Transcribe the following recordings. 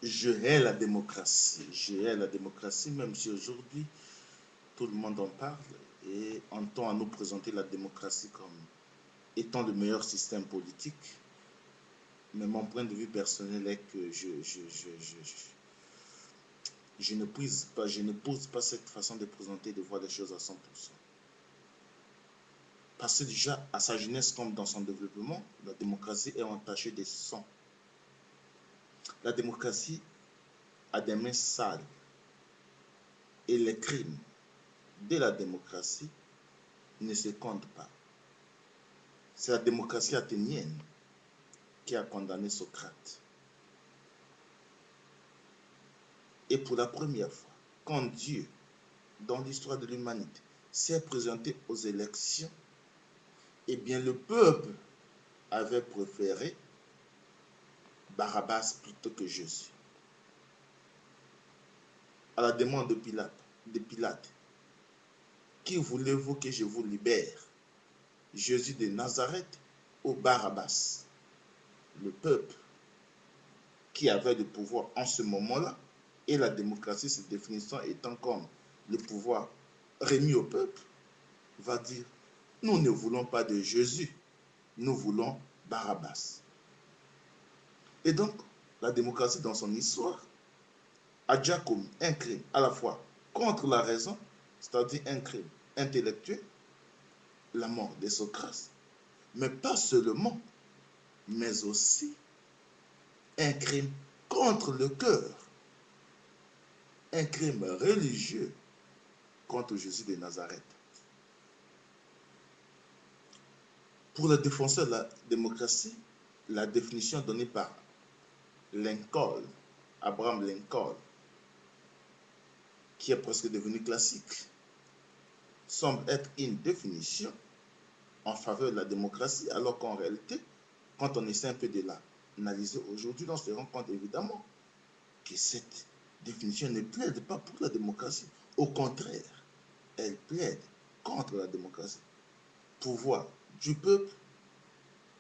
Je hais la démocratie. Je hais la démocratie, même si aujourd'hui, tout le monde en parle et on tend à nous présenter la démocratie comme étant le meilleur système politique. Mais mon point de vue personnel est que je ne pose pas cette façon de présenter, de voir les choses à 100%. Parce que déjà, à sa jeunesse comme dans son développement, la démocratie est entachée de sang. La démocratie a des mains sales. Et les crimes de la démocratie ne se comptent pas. C'est la démocratie athénienne qui a condamné Socrate. Et pour la première fois, quand Dieu, dans l'histoire de l'humanité, s'est présenté aux élections, eh bien le peuple avait préféré Barabbas plutôt que Jésus. À la demande de Pilate, qui voulez-vous que je vous libère? Jésus de Nazareth ou Barabbas? Le peuple qui avait le pouvoir en ce moment-là, et la démocratie se définissant étant comme le pouvoir remis au peuple, va dire, nous ne voulons pas de Jésus, nous voulons Barabbas. Et donc, la démocratie dans son histoire a déjà commis un crime à la fois contre la raison, c'est-à-dire un crime intellectuel, la mort de Socrate, mais pas seulement, mais aussi un crime contre le cœur, un crime religieux contre Jésus de Nazareth. Pour les défenseurs de la démocratie, la définition donnée par Lincoln, Abraham Lincoln, qui est presque devenu classique, semble être une définition en faveur de la démocratie, alors qu'en réalité, quand on essaie un peu de l'analyser aujourd'hui, on se rend compte évidemment que cette définition ne plaide pas pour la démocratie. Au contraire, elle plaide contre la démocratie. Pouvoir du peuple,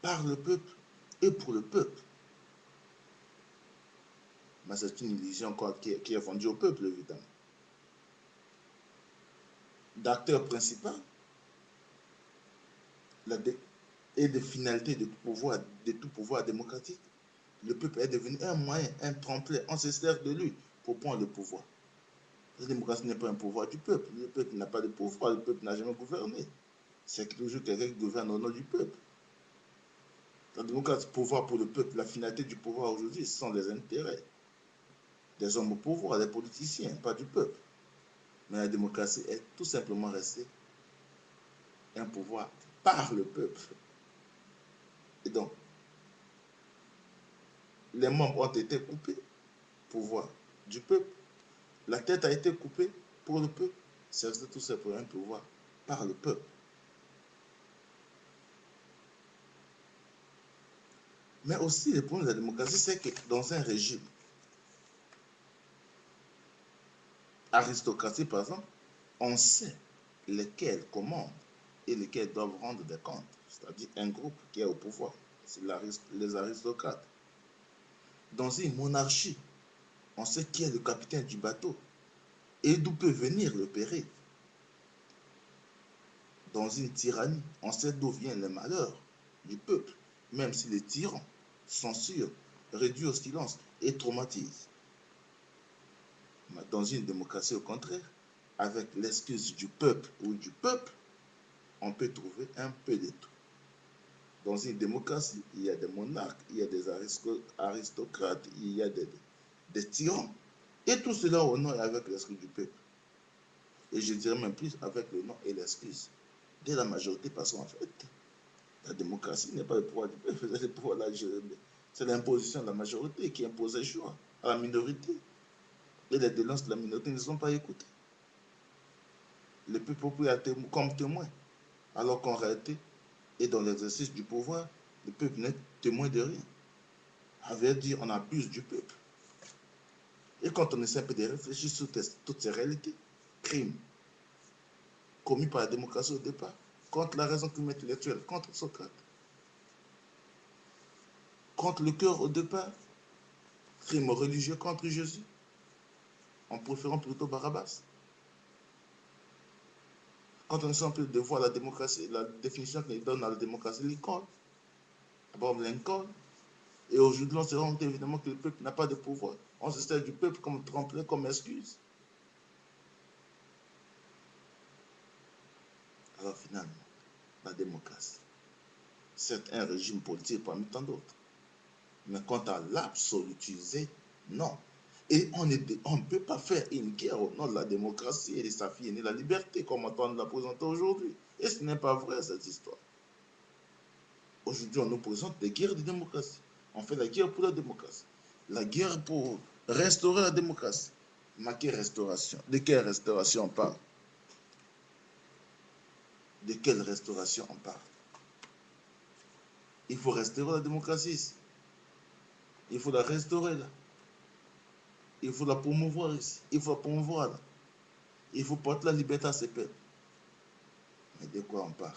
par le peuple et pour le peuple. Mais c'est une illusion encore qui est vendue au peuple, évidemment. D'acteur principal et de finalité de tout pouvoir démocratique, le peuple est devenu un moyen, un tremplin. On se sert de lui pour prendre le pouvoir. La démocratie n'est pas un pouvoir du peuple. Le peuple n'a pas de pouvoir. Le peuple n'a jamais gouverné. C'est toujours quelqu'un qui gouverne au nom du peuple. La démocratie, pouvoir pour le peuple, la finalité du pouvoir aujourd'hui, ce sont les intérêts des hommes au pouvoir, des politiciens, pas du peuple. Mais la démocratie est tout simplement restée un pouvoir par le peuple. Et donc, les membres ont été coupés, pouvoir du peuple. La tête a été coupée pour le peuple. C'est resté tout simplement un pouvoir par le peuple. Mais aussi, le problème de la démocratie, c'est que dans un régime aristocratique, par exemple, on sait lesquels commandent et lesquels doivent rendre des comptes. C'est-à-dire un groupe qui est au pouvoir, c'est les aristocrates. Dans une monarchie, on sait qui est le capitaine du bateau et d'où peut venir le péril. Dans une tyrannie, on sait d'où vient le malheur du peuple, même si les tyrans censurent, réduisent au silence et traumatisent. Mais dans une démocratie, au contraire, avec l'excuse du peuple ou du peuple, on peut trouver un peu de tout. Dans une démocratie, il y a des monarques, il y a des aristocrates, il y a des tyrans. Et tout cela au nom et avec l'excuse du peuple. Et je dirais même plus avec le nom et l'excuse de la majorité, parce qu'en fait, la démocratie n'est pas le pouvoir du peuple, c'est le pouvoir de la majorité. C'est l'imposition de la majorité qui impose les choix à la minorité. Et les dénonces de la minorité ne sont pas écoutées. Le peuple est pris comme témoin, alors qu'en réalité, et dans l'exercice du pouvoir, le peuple n'est témoin de rien. À vrai dire, on abuse du peuple. Et quand on essaie un peu de réfléchir sur toutes ces réalités, crimes commis par la démocratie au départ, contre la raison intellectuelle, contre Socrate, contre le cœur au départ, crime religieux contre Jésus, en préférant plutôt Barabbas. Quand on essaie un peu de voir la démocratie, la définition qu'il donne à la démocratie, Lincoln, Abraham Lincoln, et aujourd'hui, on se rend compte évidemment que le peuple n'a pas de pouvoir. On se sert du peuple comme tremplin, comme excuse. Alors finalement, la démocratie, c'est un régime politique parmi tant d'autres. Mais quant à l'absolutisé, non. Et on ne peut pas faire une guerre au nom de la démocratie et de sa fille aînée, la liberté, comme on la présente aujourd'hui. Et ce n'est pas vrai, cette histoire. Aujourd'hui, on nous présente des guerres de démocratie. On fait la guerre pour la démocratie. La guerre pour restaurer la démocratie. Mais quelle restauration? De quelle restauration on parle? De quelle restauration on parle? Il faut restaurer la démocratie ici. Il faut la restaurer là. Il faut la promouvoir ici. Il faut la promouvoir là. Il faut porter la liberté à ces peuples. Mais de quoi on parle?